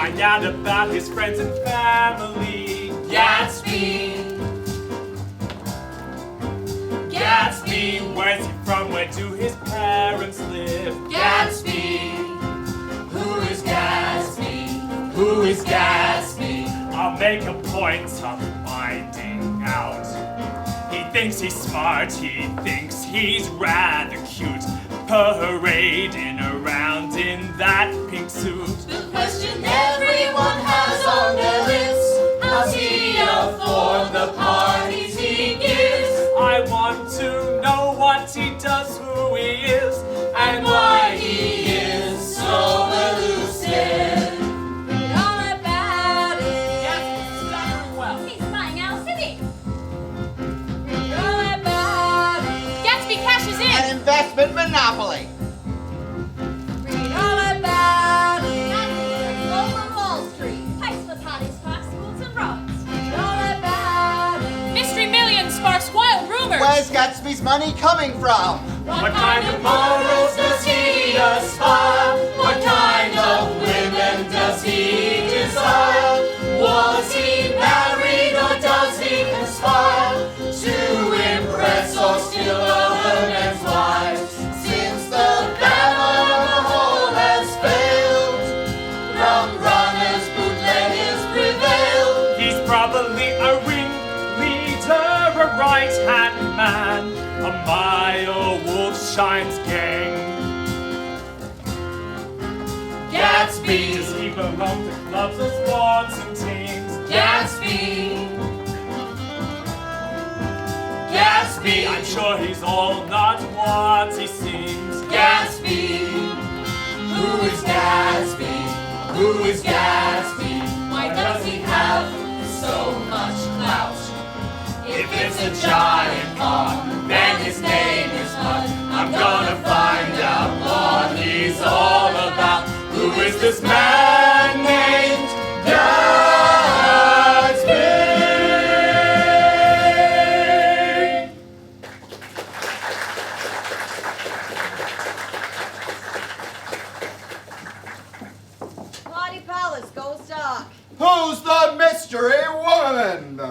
find out about his friends and family. Gatsby. Gatsby, where's he from? Where do his parents live? Gatsby. Who is Gatsby? Who is Gatsby? I'll make a point of finding out. He thinks he's smart, he thinks he's rather cute, parading around in that pink suit. The question everyone has on their lips, how's he afford the parties he gives? I want to know what he does, who he is, And why he is so elusive. Read all about it. Yes, done well. He's flying out of city. Read all about it. Gatsby cashes in. An investment monopoly. Read all about it. Gatsby over Wall Street. Heights the parties, sparks, schools and rods. Read all about it. Mystery millions sparks wild rumors. Where's Gatsby's money coming from? What kind of Morals does he aspire? What kind of women does he desire? Was he married or does he conspire to impress or steal other men's wives? Since the glamour of the whole has failed, rum runners, bootleggers prevail. He's probably a ringleader, a right-hand man, a mile Wolfshine's gang. Gatsby. Does he belong to clubs or sports and teams? Gatsby. Gatsby. I'm sure he's all not what he seems. Gatsby. Who is Gatsby? Who is Gatsby? Why does he have so much clout? If it's a giant con, then his name is Mud. I'm gonna find out what he's all about. Who is this man named Gatsby? Party Palace goes dark. Who's the mystery woman?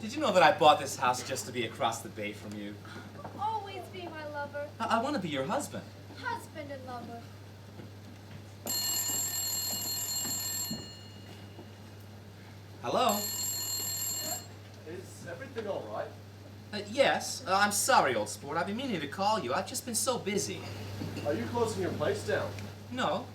Did you know that I bought this house just to be across the bay from you? Always be my lover. I want to be your husband. Husband and lover. Hello? Is everything all right? Yes. I'm sorry, old sport. I've been meaning to call you. I've just been so busy. Are you closing your place down? No.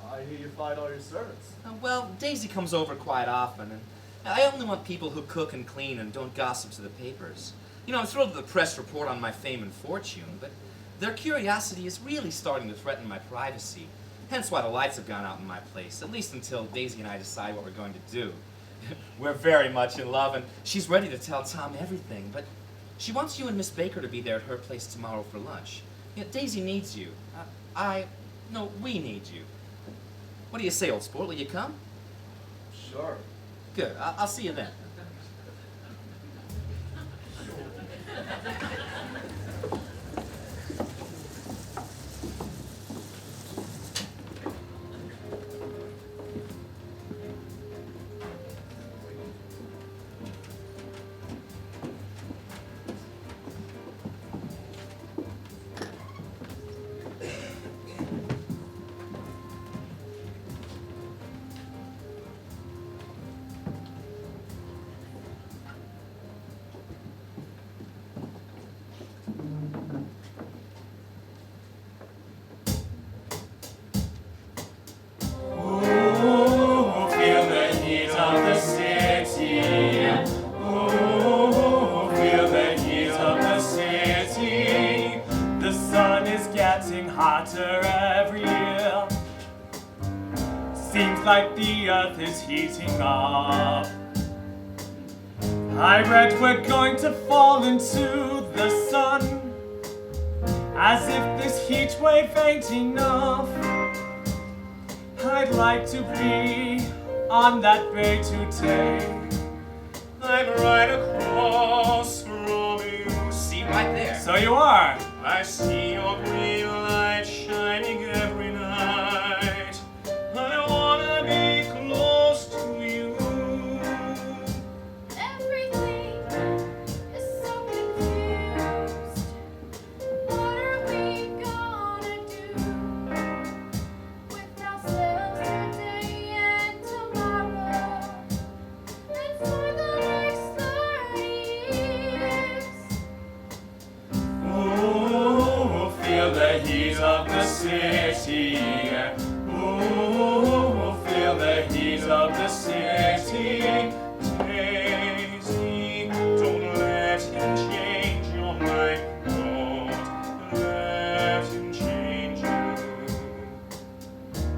I hear you fired all your servants. Well, Daisy comes over quite often, and I only want people who cook and clean and don't gossip to the papers. You know, I'm thrilled that the press report on my fame and fortune, but their curiosity is really starting to threaten my privacy. Hence why the lights have gone out in my place, at least until Daisy and I decide what we're going to do. We're very much in love, and she's ready to tell Tom everything, but she wants you and Miss Baker to be there at her place tomorrow for lunch. You know, Daisy needs you. No, we need you. What do you say, old sport? Will you come? Sure. Good. I'll see you then. getting hotter every year. Seems like the earth is heating up. I read we're going to fall into the sun. As if this heat wave ain't enough. I'd like to be on that bay today. I'm right across from you. See, right there. So you are. I see your green light shining every night. I wanna be close to you. Everything is so confused. What are we gonna do with ourselves today and tomorrow and for the next 30 years? Ooh, feel the heat of the city. Ooh, feel the heat of the city. Daisy, don't let him change your mind. Don't let him change you.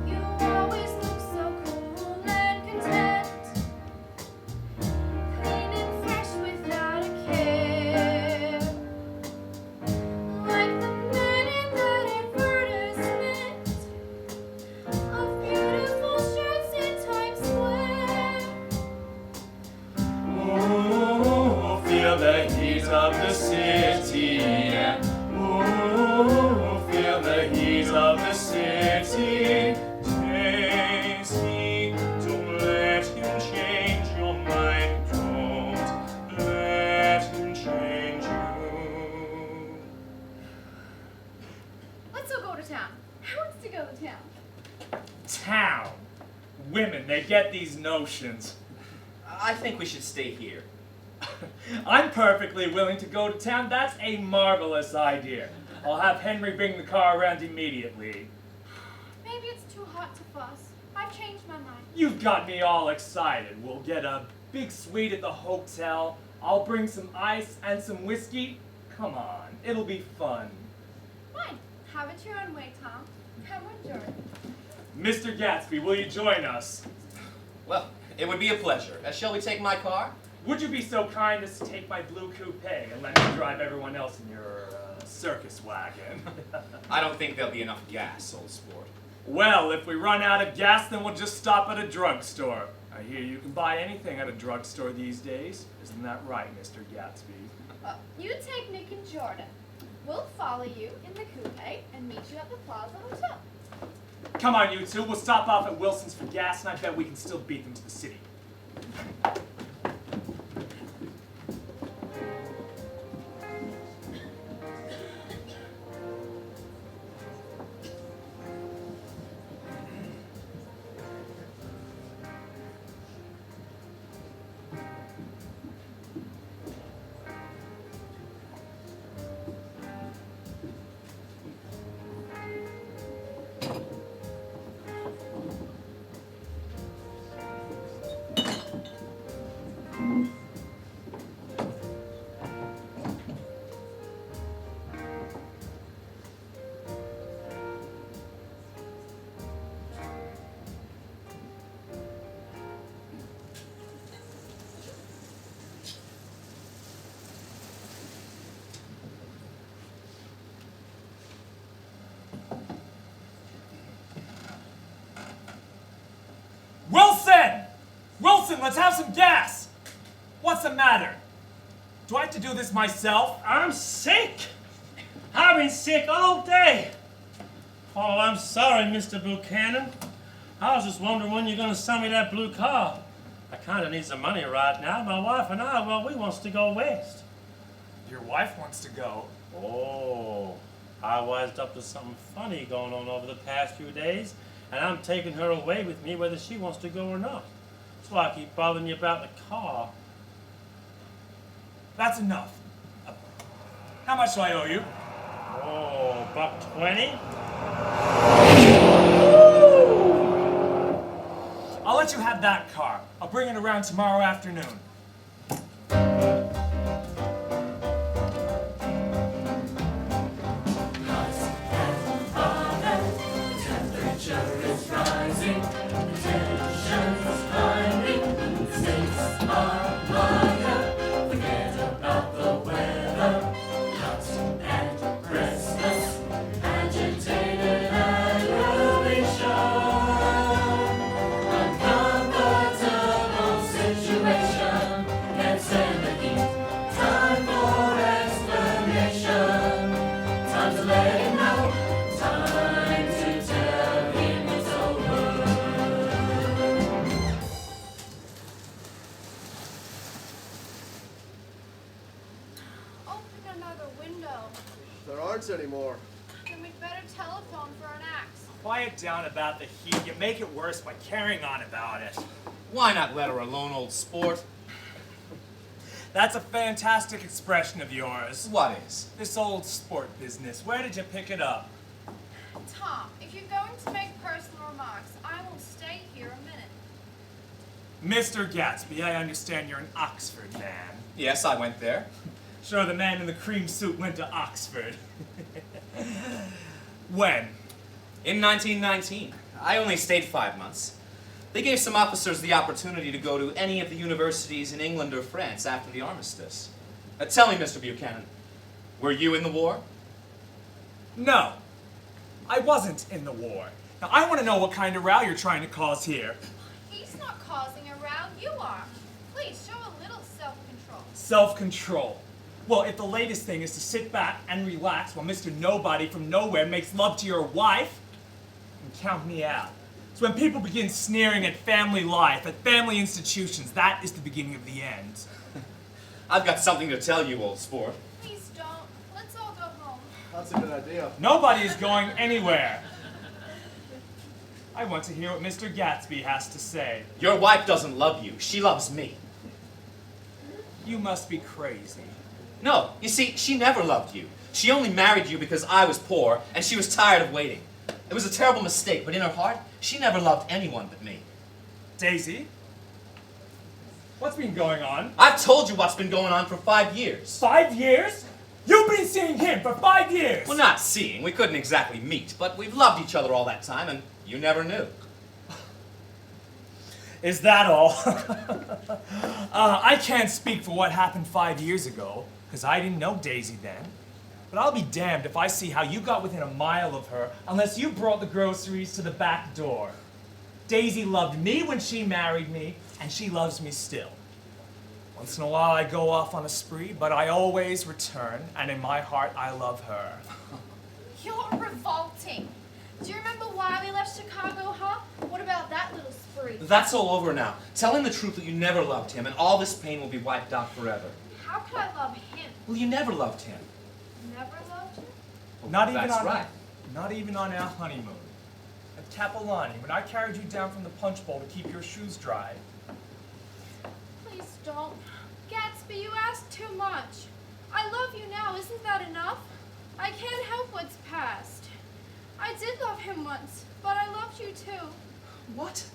You always look so cool and content, clean and fresh without a care, like the man in that advertisement of beautiful shirts in Times Square. Ooh, feel the heat of the city. Ooh, feel the heat of the city. Daisy, don't let him change your mind. Don't let him change you. Let's all go to town. Who wants to go to town? Town. Women, they get these notions. I think we should stay here. I'm perfectly willing to go to town. That's a marvelous idea. I'll have Henry bring the car around immediately. Maybe it's too hot to fuss. I've changed my mind. You've got me all excited. We'll get a big suite at the hotel. I'll bring some ice and some whiskey. Come on, it'll be fun. Fine. Have it your own way, Tom. Come on, Jordan. Mr. Gatsby, will you join us? Well, it would be a pleasure. Shall we take my car? Would you be so kind as to take my blue coupe and let me drive everyone else in your circus wagon? I don't think there'll be enough gas, old sport. Well, if we run out of gas, then we'll just stop at a drugstore. I hear you can buy anything at a drugstore these days. Isn't that right, Mr. Gatsby? You take Nick and Jordan. We'll follow you in the coupe and meet you at the Plaza Hotel. Come on, you two. We'll stop off at Wilson's for gas, and I bet we can still beat them to the city. Wilson! Wilson, let's have some gas! What's the matter? Do I have to do this myself? I'm sick. I've been sick all day. Oh, I'm sorry, Mr. Buchanan. I was just wondering when you're going to sell me that blue car. I kind of need some money right now. My wife and I, well, we wants to go west. Your wife wants to go. Oh, I wised up to something funny going on over the past few days, and I'm taking her away with me whether she wants to go or not. That's why I keep bothering you about the car. That's enough. How much do I owe you? Oh, $1.20? I'll let you have that car. I'll bring it around tomorrow afternoon. Us and let him know. Time to tell him it's over. Open another window. There aren't any more. Then we'd better telephone for an axe. Quiet down about the heat. You make it worse by carrying on about it. Why not let her alone, old sport? That's a fantastic expression of yours. What is? This old sport business. Where did you pick it up? Tom, if you're going to make personal remarks, I will stay here a minute. Mr. Gatsby, I understand you're an Oxford man. Yes, I went there. Sure, the man in the cream suit went to Oxford. When? In 1919. I only stayed 5 months. They gave some officers the opportunity to go to any of the universities in England or France after the armistice. Tell me, Mr. Buchanan, were you in the war? No, I wasn't in the war. Now, I want to know what kind of row you're trying to cause here. He's not causing a row, you are. Please, show a little self-control. Self-control. Well, if the latest thing is to sit back and relax while Mr. Nobody from nowhere makes love to your wife, then count me out. So when people begin sneering at family life, at family institutions, that is the beginning of the end. I've got something to tell you, old sport. Please don't. Let's all go home. That's a good idea. Nobody is going anywhere. I want to hear what Mr. Gatsby has to say. Your wife doesn't love you. She loves me. You must be crazy. No, you see, she never loved you. She only married you because I was poor and she was tired of waiting. It was a terrible mistake, but in her heart, she never loved anyone but me. Daisy? What's been going on? I've told you what's been going on for 5 years. 5 years? You've been seeing him for 5 years! Well, not seeing. We couldn't exactly meet, but we've loved each other all that time, and you never knew. Is that all? I can't speak for what happened 5 years ago, because I didn't know Daisy then. But I'll be damned if I see how you got within a mile of her unless you brought the groceries to the back door. Daisy loved me when she married me, and she loves me still. Once in a while I go off on a spree, but I always return, and in my heart I love her. You're revolting. Do you remember why we left Chicago, huh? What about that little spree? That's all over now. Tell him the truth that you never loved him, and all this pain will be wiped out forever. How could I love him? Well, you never loved him. Never loved him? Not even That's on right. Not even on our honeymoon. At Capilani, when I carried you down from the punch bowl to keep your shoes dry. Please don't. Gatsby, you ask too much. I love you now, isn't that enough? I can't help what's past. I did love him once, but I loved you too. What?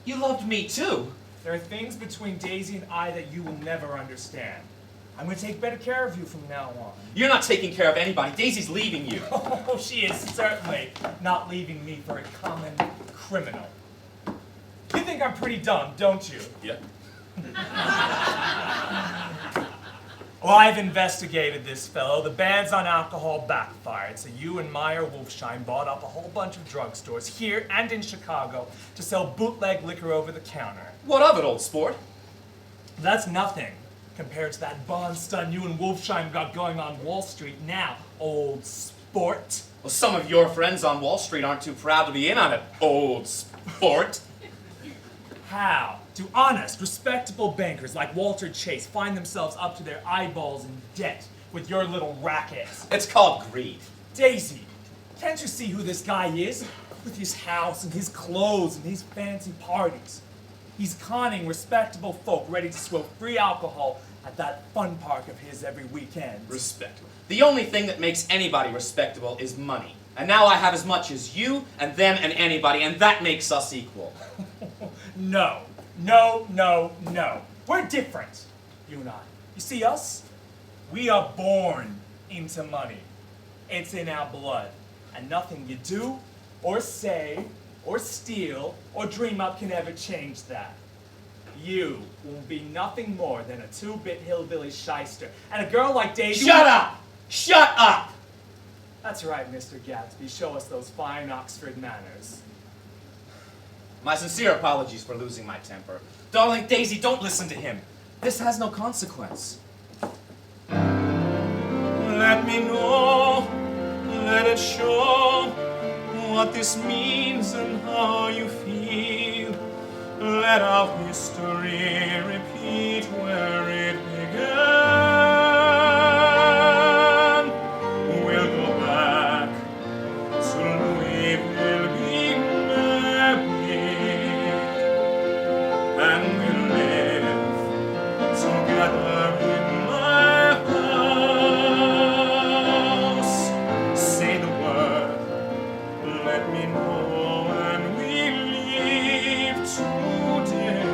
You loved me too? There are things between Daisy and I that you will never understand. I'm going to take better care of you from now on. You're not taking care of anybody. Daisy's leaving you. Oh, she is certainly not leaving me for a common criminal. You think I'm pretty dumb, don't you? Yeah. Well, I've investigated this fellow. The bans on alcohol backfired, so you and Meyer Wolfsheim bought up a whole bunch of drugstores here and in Chicago to sell bootleg liquor over the counter. What of it, old sport? That's nothing compared to that bond stun you and Wolfsheim got going on Wall Street now, old sport. Well, some of your friends on Wall Street aren't too proud to be in on it, old sport. How do honest, respectable bankers like Walter Chase find themselves up to their eyeballs in debt with your little racket? It's called greed. Daisy, can't you see who this guy is? With his house and his clothes and his fancy parties. He's conning respectable folk ready to swill free alcohol at that fun park of his every weekend. Respectable. The only thing that makes anybody respectable is money. And now I have as much as you and them and anybody, and that makes us equal. No, no, no, no. We're different, you and I. You see us? We are born into money. It's in our blood. And nothing you do, or say, or steal, or dream up can ever change that. You will be nothing more than a two-bit hillbilly shyster. And a girl like Daisy... Shut up! Shut up! That's right, Mr. Gatsby. Show us those fine Oxford manners. My sincere apologies for losing my temper. Darling Daisy, don't listen to him. This has no consequence. Let me know what this means and how you feel. Let our history repeat where it began. We'll go back to Louisville, be married, and we'll live together in my house. Say the word, let me know, and we leave today.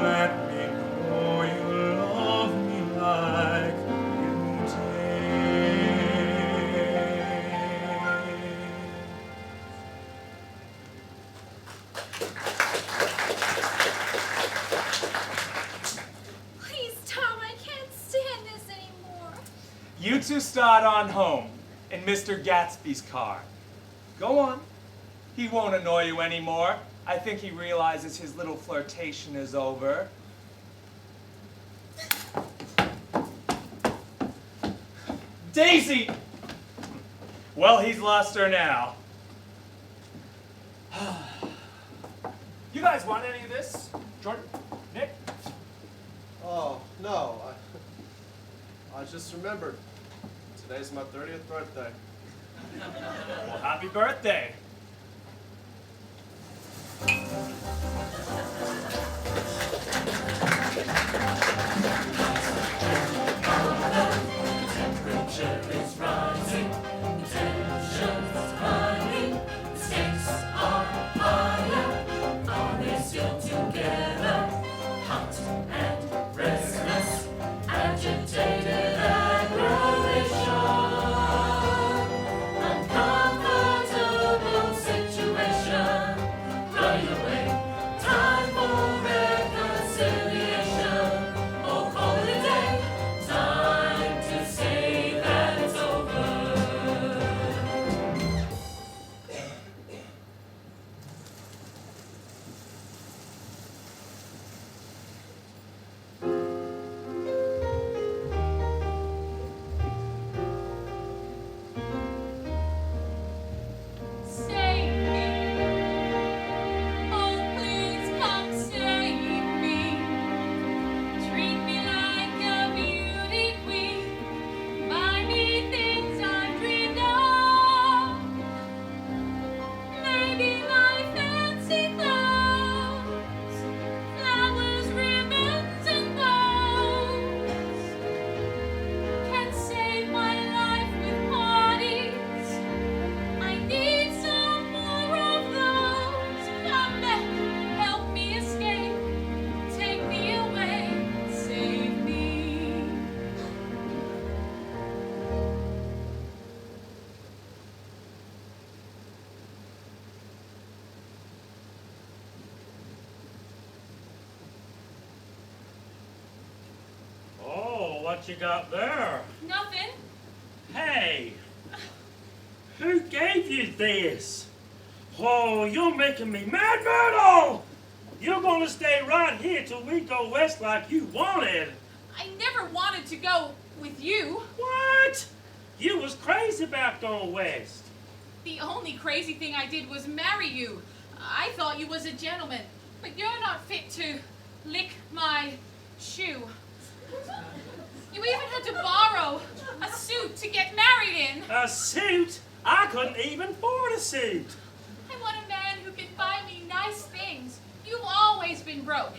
Let me know you love me like you did. Please, Tom, I can't stand this anymore. You two start on home in Mr. Gatsby's car. Go on. He won't annoy you anymore. I think he realizes his little flirtation is over. Daisy! Well, he's lost her now. You guys want any of this? Jordan? Nick? Oh, no. I just remembered. Today's my 30th birthday. Well, happy birthday. Temperature is rising, tension's climbing, the stakes are higher, on a still together, hot and restless, agitated aggravation, uncomfortable situation, running away, time for reconciliation, oh call it a day, time to say that it's over. Save me. Oh, please come save me. Treat me like a beauty queen. Buy me things I've dreamed of. Maybe my fancy clothes, flowers, ribbons, and bows can save my life with parties. I need some more of those. Come back, help me escape. Take me away, save me. Oh, what you got there? Nothing. Hey, who gave you this? Oh, you're making me mad, Myrtle! You're gonna stay right here till we go west like you wanted. I never wanted to go with you. What? You was crazy about going west. The only crazy thing I did was marry you. I thought you was a gentleman, but you're not fit to lick my shoe. You even had to borrow a suit to get married in. A suit? I couldn't even afford a suit. I want a man who can buy me nice things. You've always been broke.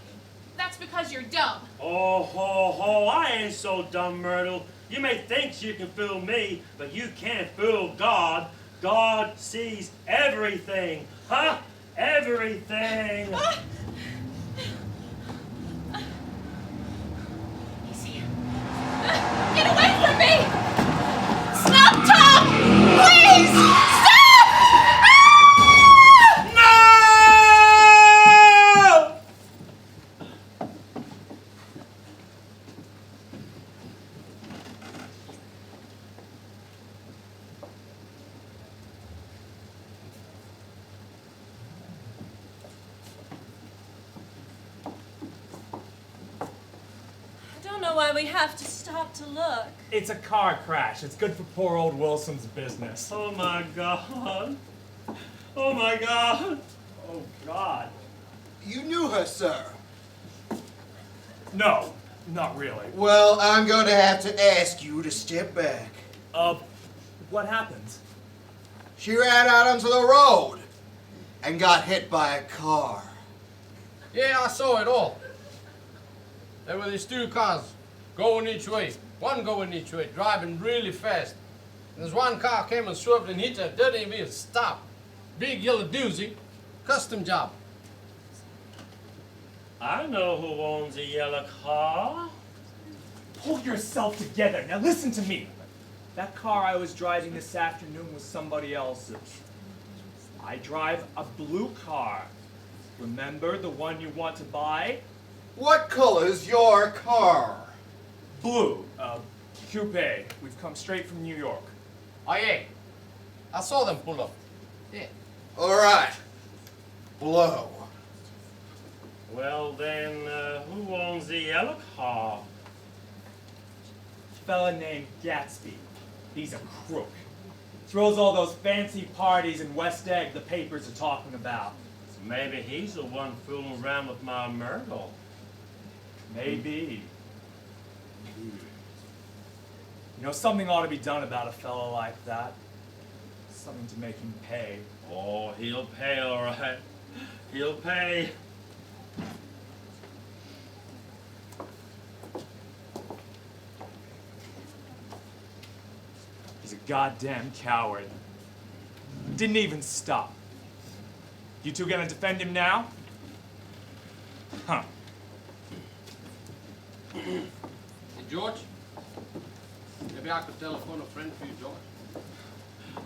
That's because you're dumb. Oh, ho, ho, I ain't so dumb, Myrtle. You may think you can fool me, but you can't fool God. God sees everything. Huh? Everything. He's here. Get away from me! Stop, Tom! Please! Stop! No! I don't know why we have to stop. stop to look. It's a car crash. It's good for poor old Wilson's business. Oh my God. Oh my God. Oh, God. You knew her, sir. No, not really. Well, I'm going to have to ask you to step back. What happened? She ran out onto the road and got hit by a car. Yeah, I saw it all. There were these two cars going each way. One going each way, driving really fast. And this one car came and swerved and hit her. Didn't even stop. Big yellow doozy. Custom job. I know who owns a yellow car. Pull yourself together. Now listen to me. That car I was driving this afternoon was somebody else's. I drive a blue car. Remember the one you want to buy? What color's your car? Blue. Coupe. We've come straight from New York. Oh, yeah. I saw them pull up. Yeah. All right. Blow. Well then, who owns the yellow car? Fella named Gatsby. He's a crook. Throws all those fancy parties in West Egg the papers are talking about. So maybe he's the one fooling around with my Myrtle. Maybe. You know, something ought to be done about a fellow like that. Something to make him pay. Oh, he'll pay all right. He'll pay. He's a goddamn coward. Didn't even stop. You two gonna defend him now? Huh. Hey, George? Maybe I could telephone a friend for you, George.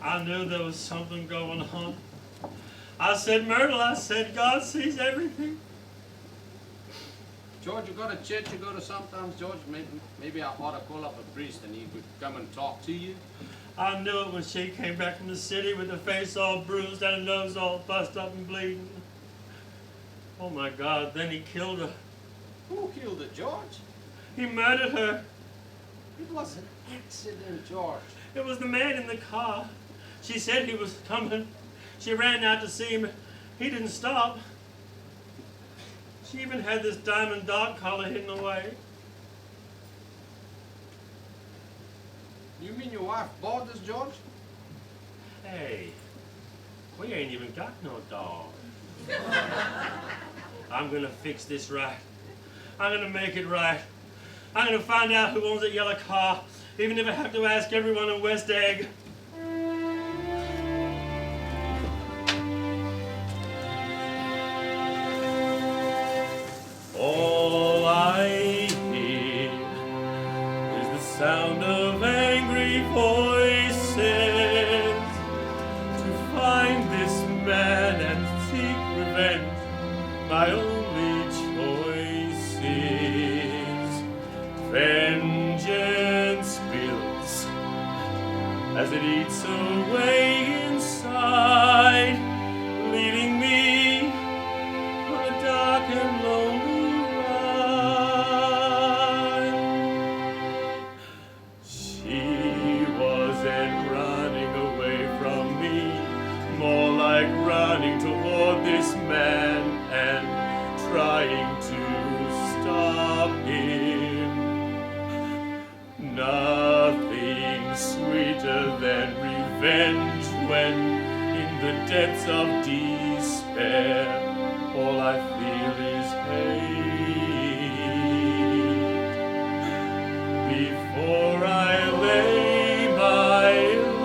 I knew there was something going on. I said, Myrtle, I said, God sees everything. George, you go to church, you go to sometimes, George. Maybe I ought to call up a priest and he would come and talk to you. I knew it when she came back from the city with her face all bruised and her nose all bust up and bleeding. Oh my God, then he killed her. Who killed her, George? He murdered her. It was an accident, George. It was the man in the car. She said he was coming. She ran out to see him. He didn't stop. She even had this diamond dog collar hidden away. You mean your wife bought this, George? Hey, we ain't even got no dog. I'm gonna fix this right. I'm gonna make it right. I'm gonna find out who owns that yellow car, even if I have to ask everyone in West Egg. All I hear is the sound of angry voices. To find this man and seek revenge, my only choice is vengeance builds as it eats away inside, leading me on a dark and lonely ride. She wasn't running away from me, more like running toward this man and trying to stop him. Nothing sweeter than revenge when in the depths of despair all I feel is hate. Before I lay my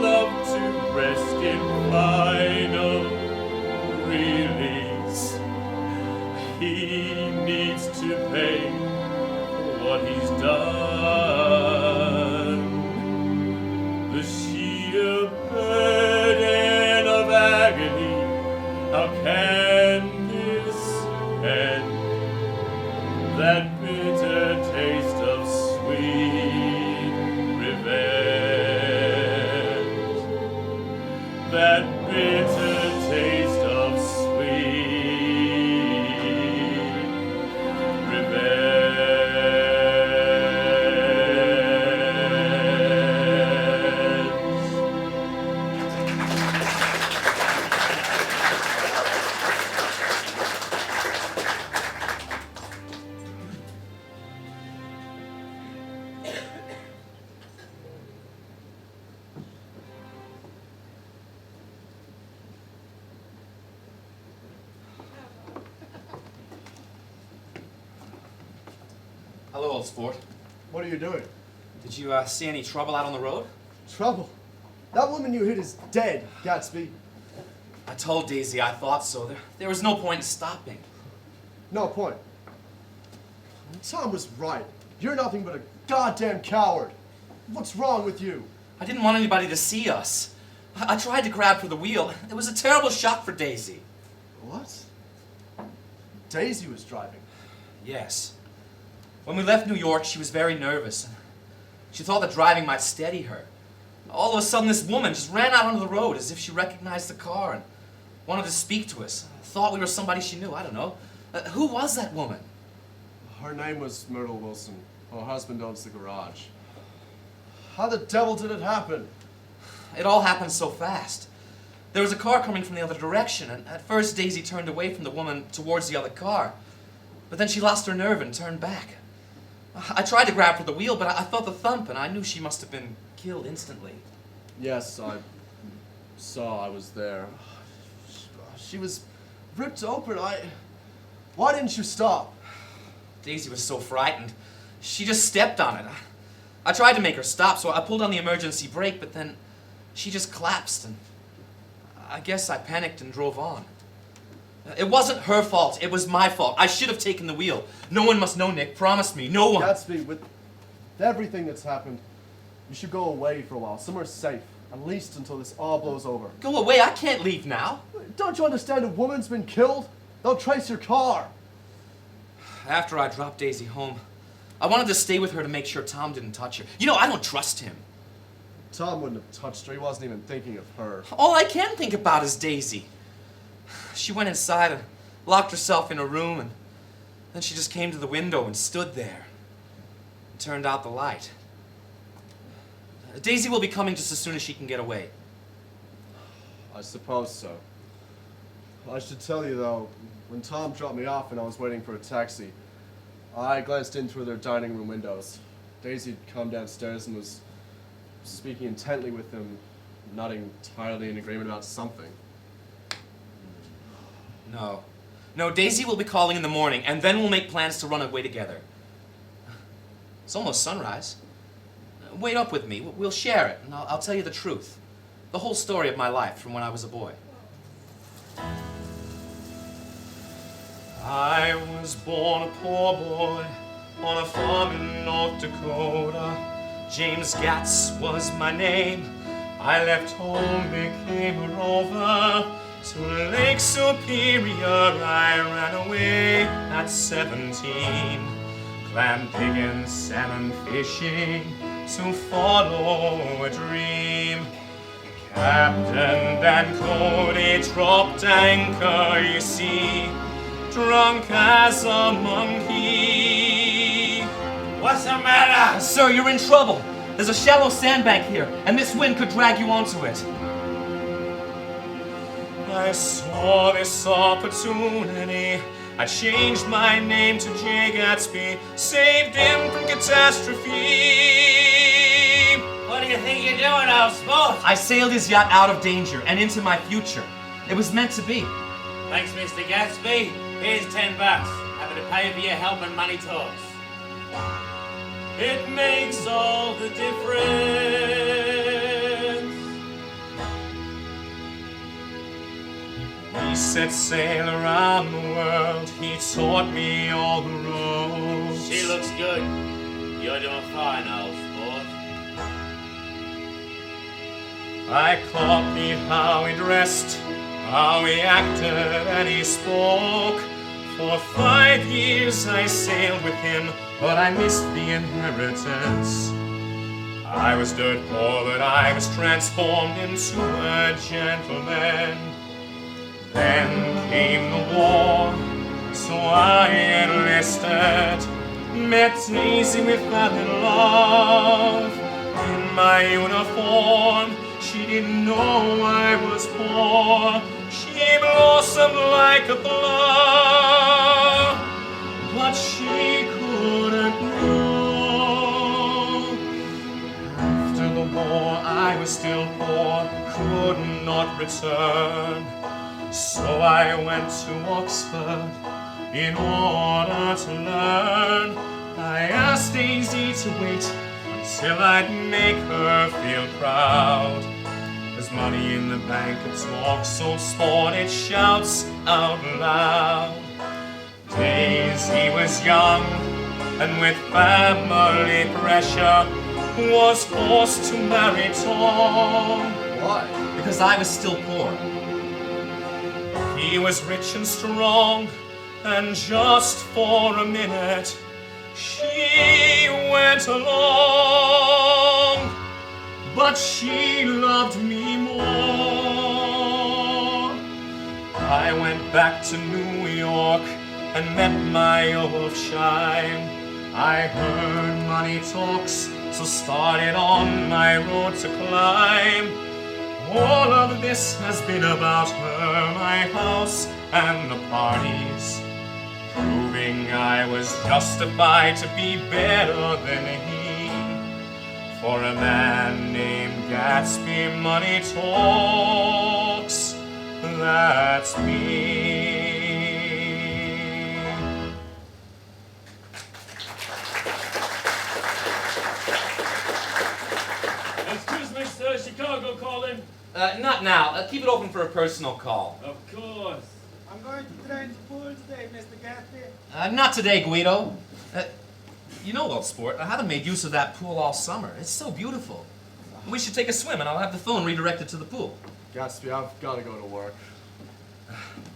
love to rest in final release, he needs to pay for what he's done. The sheer burden of agony, how can this end? That bitter taste of sweet revenge. That bitter taste of sweet revenge. Hello, old sport. What are you doing? Did you see any trouble out on the road? Trouble? That woman you hit is dead, Gatsby. I told Daisy I thought so. There was no point in stopping. No point. Tom was right. You're nothing but a goddamn coward. What's wrong with you? I didn't want anybody to see us. I tried to grab for the wheel. It was a terrible shock for Daisy. What? Daisy was driving. Yes. When we left New York, she was very nervous. She thought that driving might steady her. All of a sudden, this woman just ran out onto the road as if she recognized the car and wanted to speak to us. Thought we were somebody she knew. I don't know. Who was that woman? Her name was Myrtle Wilson. Her husband owns the garage. How the devil did it happen? It all happened so fast. There was a car coming from the other direction, and at first Daisy turned away from the woman towards the other car. But then she lost her nerve and turned back. I tried to grab for the wheel, but I felt the thump, and I knew she must have been killed instantly. Yes, I saw. I was there. She was ripped open. Why didn't you stop? Daisy was so frightened. She just stepped on it. I tried to make her stop, so I pulled on the emergency brake, but then she just collapsed, and I guess I panicked and drove on. It wasn't her fault. It was my fault. I should have taken the wheel. No one must know, Nick. Promise me. No one. Gatsby, with everything that's happened, you should go away for a while. Somewhere safe. At least until this all blows over. Go away. I can't leave now. Don't you understand a woman's been killed? They'll trace your car. After I dropped Daisy home, I wanted to stay with her to make sure Tom didn't touch her. You know, I don't trust him. Tom wouldn't have touched her. He wasn't even thinking of her. All I can think about is Daisy. She went inside and locked herself in a room, and then she just came to the window and stood there and turned out the light. Daisy will be coming just as soon as she can get away. I suppose so. I should tell you, though, when Tom dropped me off and I was waiting for a taxi, I glanced in through their dining room windows. Daisy had come downstairs and was speaking intently with him, nodding entirely in agreement about something. No, Daisy will be calling in the morning, and then we'll make plans to run away together. It's almost sunrise. Wait up with me. We'll share it, and I'll tell you the truth. The whole story of my life from when I was a boy. I was born a poor boy on a farm in North Dakota. James Gatz was my name. I left home, became a rover. To Lake Superior I ran away at 17. Clam picking, salmon fishing, to follow a dream. Captain Dan Cody dropped anchor, you see, drunk as a monkey. What's the matter? Sir, you're in trouble. There's a shallow sandbank here, and this wind could drag you onto it. I saw this opportunity. I changed my name to J. Gatsby, saved him from catastrophe. What do you think you're doing, old sport? I sailed his yacht out of danger and into my future. It was meant to be. Thanks, Mr. Gatsby. Here's $10. Happy to pay for your help when money talks. It makes all the difference. We set sail around the world. He taught me all the roads. She looks good. You're doing fine, old sport. I copied how he dressed, how he acted and he spoke. For 5 years I sailed with him, but I missed the inheritance. I was dirt poor, but I was transformed into a gentleman. Then came the war, so I enlisted. Met Daisy, we fell in love. In my uniform, she didn't know I was poor. She blossomed like a flower, but she couldn't grow. After the war, I was still poor, could not return. So I went to Oxford in order to learn I asked Daisy to wait until I'd make her feel proud. There's money in the bank, it talks so sport, it shouts out loud. Daisy was young, and with family pressure, was forced to marry Tom. Why? Because I was still poor. He was rich and strong, and just for a minute, she went along. But she loved me more. I went back to New York and met my old shine. I heard money talks, so started on my road to climb. All of this has been about her, my house, and the parties, proving I was justified to be better than he. For a man named Gatsby, money talks, that's me. Excuse me, sir. Chicago calling. Not now. Keep it open for a personal call. Of course. I'm going to train the pool today, Mr. Gatsby. Not today, Guido. You know, old sport, I haven't made use of that pool all summer. It's so beautiful. We should take a swim, and I'll have the phone redirected to the pool. Gatsby, I've got to go to work.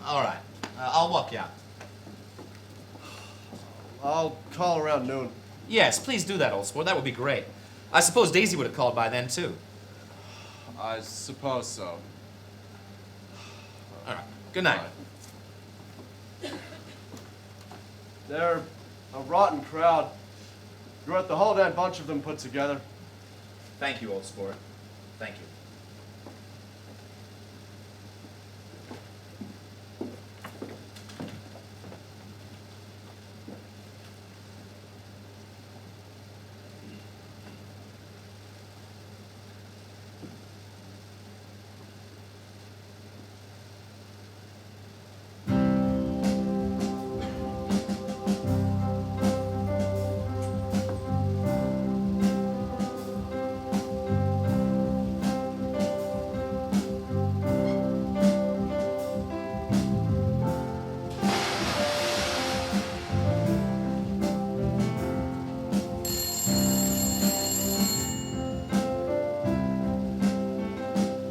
All right. I'll walk you out. I'll call around noon. Yes, please do that, old sport. That would be great. I suppose Daisy would have called by then, too. I suppose so. All right. Good night. They're a rotten crowd. You're worth the whole damn bunch of them put together. Thank you, old sport. Thank you.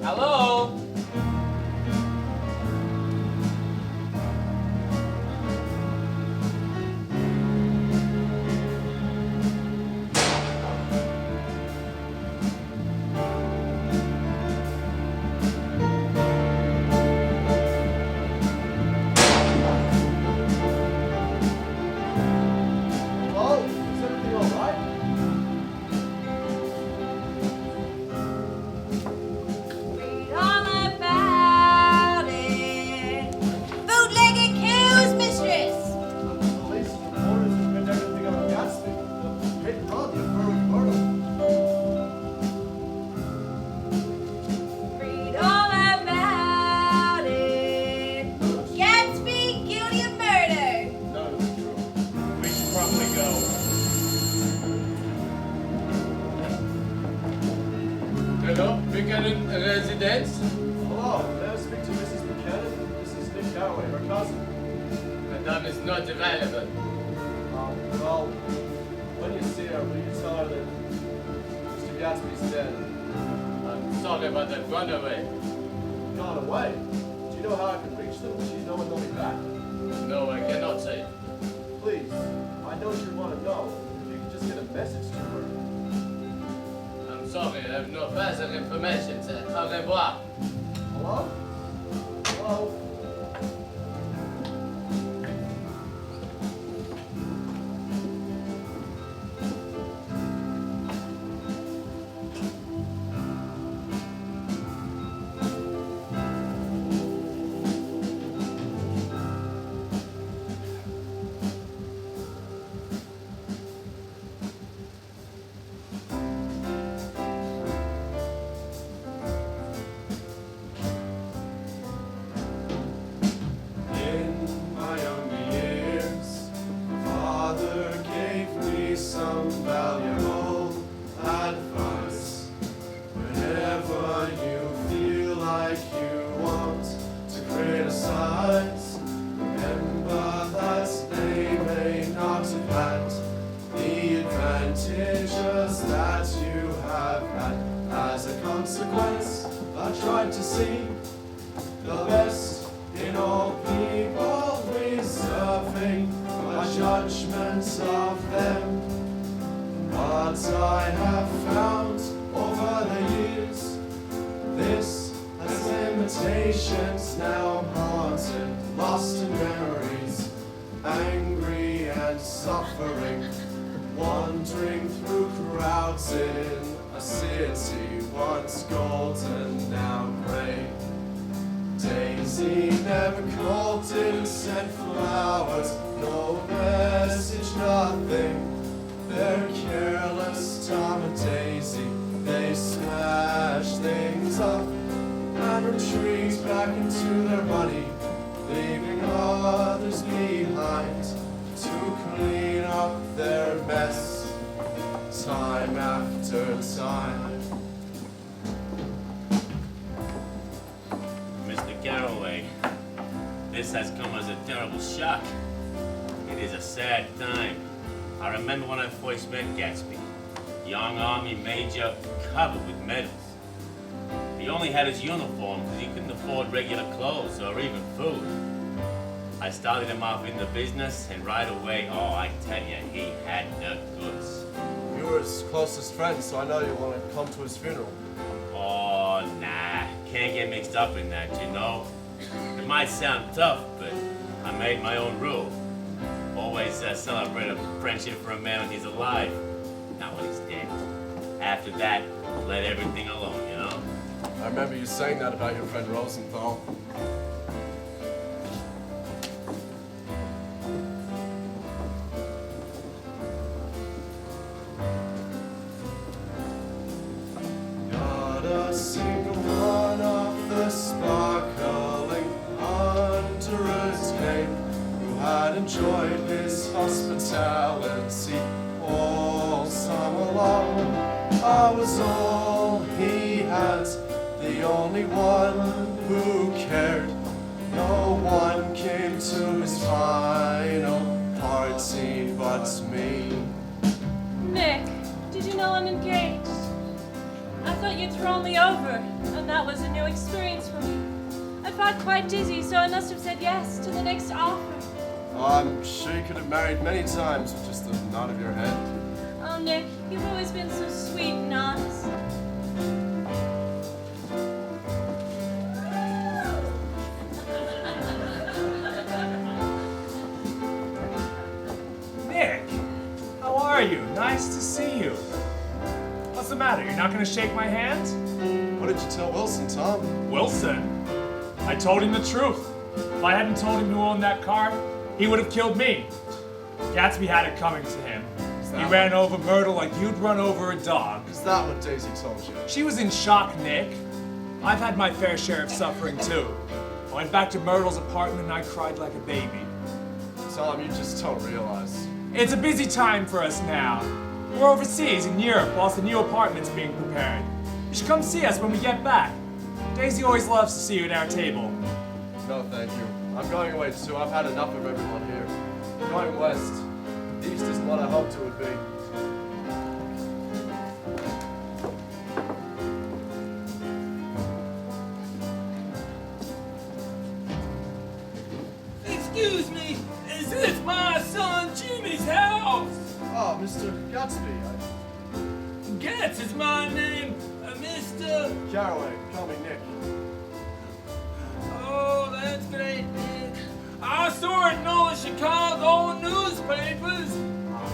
Hello? Hello? Is everything all right? Read all about it. Bootlegged cows, mistress. The police reporters have pinned everything on Gatsby. The hit and run, the affirmative murder. Read all about it. Gatsby guilty of murder. None of it's true. We should probably go. Hello, Buchanan residence. Hello, may I speak to Mrs. Buchanan? This is Nick Garraway, her cousin. Madame is not available. Well, when you see her, will you tell her that Mr. Gatsby's dead? I'm sorry, but I've gone away. Gone away? Do you know how I can reach them? She's know when they'll be back? No, I cannot say. Please, I know she'd want to know. If you could just get a message to her. I'm sorry, I have no further information, sir. Au revoir. Hello? Hello? tried to see the best in all people, reserving my judgments of them. But I have found over the years, this has limitations, now haunted, lost in memories, angry and suffering, wandering through crowds in a city once golden, now gray. Daisy never called, didn't send flowers, no message, nothing. They're careless, Tom and Daisy, they smash things up and retreat back into their money, leaving others behind to clean up their mess, time after time. Mr. Garroway, this has come as a terrible shock. It is a sad time. I remember when I first met Gatsby, young army major covered with medals. He only had his uniform because he couldn't afford regular clothes or even food. I started him off in the business, and right away, oh, I tell you, he had the goods. You were his closest friend, so I know you want to come to his funeral. Oh, nah, can't get mixed up in that, you know. It might sound tough, but I made my own rule. Always celebrate a friendship for a man when he's alive, not when he's dead. After that, let everything alone, you know? I remember you saying that about your friend Rosenthal. Not a single one of the sparkling underers came who had enjoyed his hospitality all summer long. I was all he had, the only one who cared. No one came to his final party but me. Nick, did you know I'm engaged? I thought you'd thrown me over, and that was a new experience for me. I felt quite dizzy, so I must have said yes to the next offer. Oh, I'm sure you could have married many times with just a nod of your head. Oh, Nick, you've always been so sweet and honest. Nick, how are you? Nice to see you. What's the matter? You're not going to shake my hand? What did you tell Wilson, Tom? Wilson? I told him the truth. If I hadn't told him who owned that car, he would have killed me. Gatsby had it coming to him. He ran over Myrtle like you'd run over a dog. Is that what Daisy told you? She was in shock, Nick. I've had my fair share of suffering, too. I went back to Myrtle's apartment and I cried like a baby. Tom, you just don't realize. It's a busy time for us now. We're overseas in Europe whilst the new apartment's being prepared. You should come see us when we get back. Daisy always loves to see you at our table. No, thank you. I'm going away too. I've had enough of everyone here. I'm going west. East isn't what I hoped it would be. Excuse me, is this my son Jimmy's house? Oh, Mr. Gatsby. Gats is my name, Mr. Caraway, call me Nick. Oh, that's great, Nick. I saw it in all the Chicago newspapers.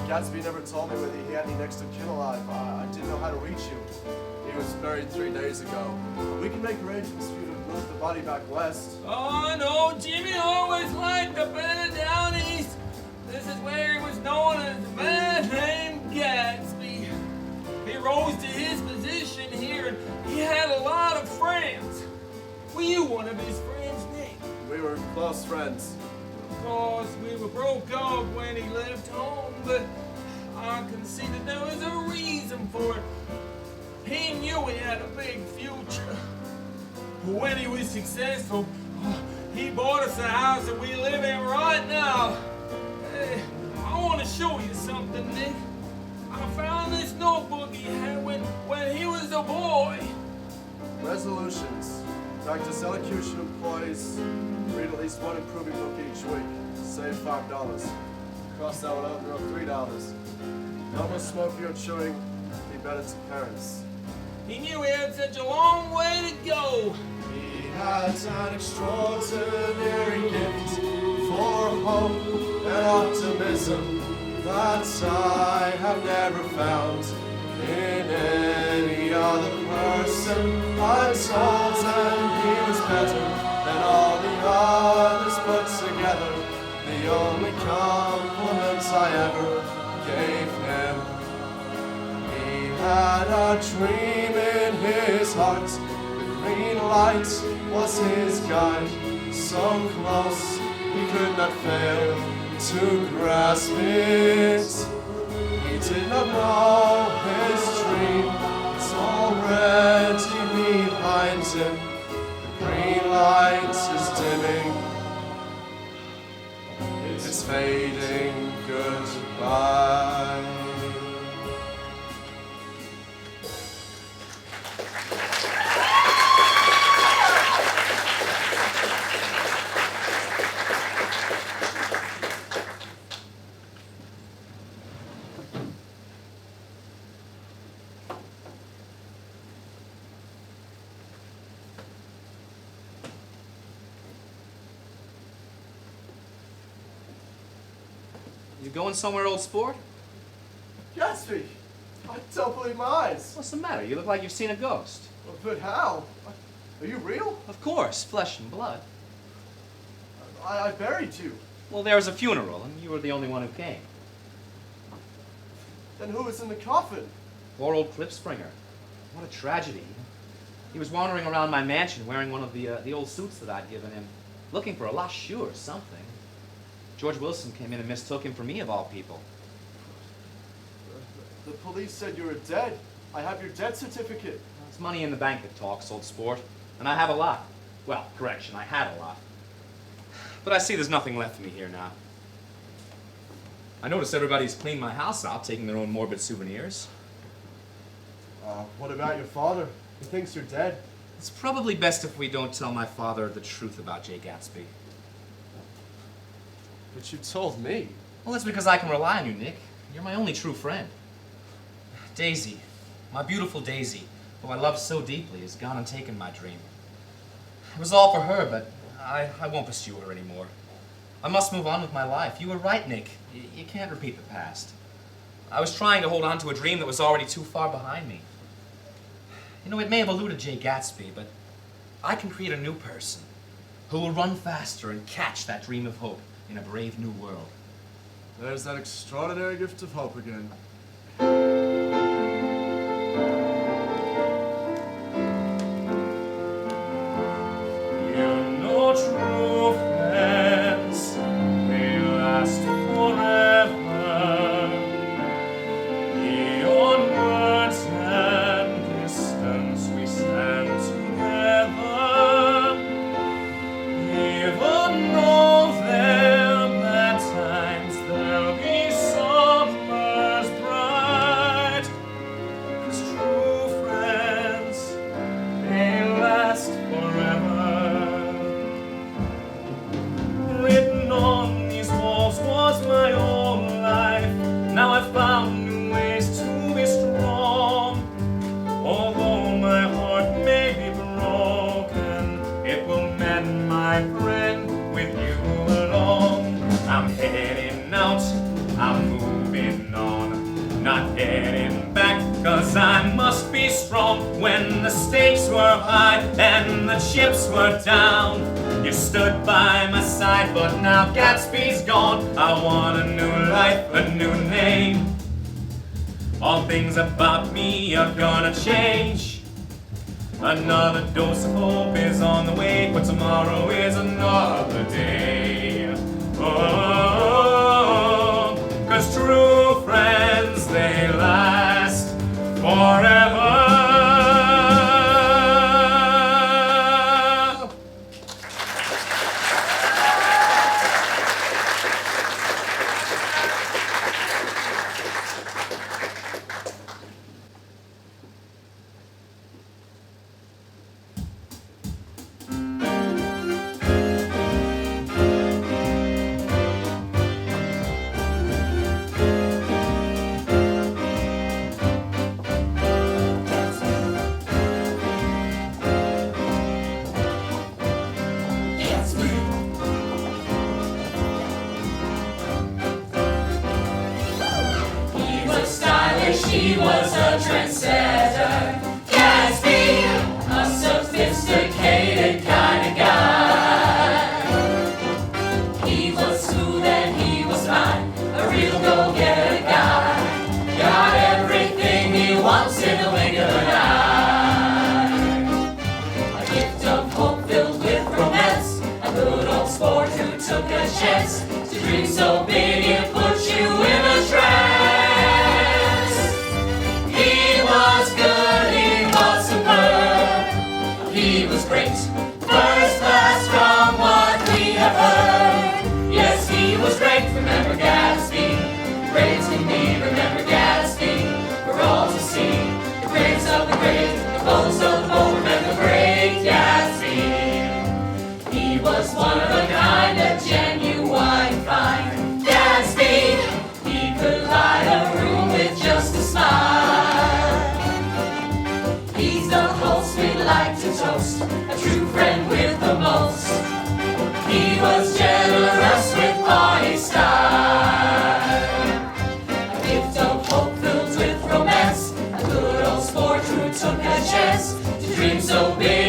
Gatsby never told me whether he had any next of kin alive. I didn't know how to reach you. He was buried 3 days ago. We can make arrangements for you to move the body back west. Oh, no, Jimmy always liked the better down east. This is where he was known as Man Named Gatsby. He rose to his position here, and he had a lot of friends. Were you one of his friends, Nick? We were close friends. Of course, we were broke off when he left home, but I can see that there was a reason for it. He knew he had a big future. When he was successful, he bought us the house that we live in right now. I want to show you something, Nick. I found this notebook he had when he was a boy. Resolutions. Practice elocution employees. Read at least one improving book each week. Save $5. Cross that one out and throw $3. No more smoking or chewing. Be better to parents. He knew he had such a long way to go. He had an extraordinary gift for hope and optimism that I have never found in any other person. I told him he was better than all the others put together. The only compliment I ever gave him. He had a dream in his heart. The green light was his guide. So close he could not fail to grasp it. He did not know his dream was already behind him. The green light is dimming. It's fading. Goodbye. You going somewhere, old sport? Gatsby! I don't believe my eyes. What's the matter? You look like you've seen a ghost. But how? Are you real? Of course, flesh and blood. I buried you. Well, there was a funeral, and you were the only one who came. Then who was in the coffin? Poor old Cliff Springer. What a tragedy. He was wandering around my mansion wearing one of the old suits that I'd given him, looking for a lost shoe or something. George Wilson came in and mistook him for me, of all people. The police said you were dead. I have your death certificate. It's money in the bank that talks, old sport. And I have a lot. Well, correction, I had a lot. But I see there's nothing left for me here now. I notice everybody's cleaned my house out, taking their own morbid souvenirs. What about your father? He thinks you're dead. It's probably best if we don't tell my father the truth about Jay Gatsby. But you told me. Well, that's because I can rely on you, Nick. You're my only true friend. Daisy, my beautiful Daisy, who I love so deeply, has gone and taken my dream. It was all for her, but I won't pursue her anymore. I must move on with my life. You were right, Nick. You can't repeat the past. I was trying to hold on to a dream that was already too far behind me. You know, it may have eluded Jay Gatsby, but I can create a new person who will run faster and catch that dream of hope in a brave new world. There's that extraordinary gift of hope again. You know true friends, they last forever. Beyond words and distance we stand together. Even though there at times there'll be summers bright, 'cause true friends, they last forever. Written on these walls was my own life. Now I've found new ways to be strong. Although my heart may be broken, it will mend, my friend, with you along. I'm heading out, I'm moving on, not heading back, 'cause I must be strong. When the stakes were high and the chips were down, you stood by my side, but now Gatsby's gone. I want a new life, a new name. All things about me are gonna change. Another dose of hope is on the way, but tomorrow is another day. Oh, 'cause true friends, they last forever. trendsetter. Gatsby, a sophisticated kind of guy. He was smooth and he was fine, a real go-getter guy. Got everything he wants in a wink of an eye. A gift of hope filled with romance, a good old sport who took a chance to dream so big it put you in a trance. He was good, he was superb, he was great, first class from what we have heard. Yes, he was great, remember Gatsby, great indeed, remember Gatsby, for all to see. The greatest of the great, the boldest of the bold, remember great Gatsby. He was one of a kind, a genuine find. Gatsby, he could light a room with just a smile. He's the host we'd like to toast, a true friend with the most. He was generous with party style. A gift of hope filled with romance, a good old sport who took a chance to dream so big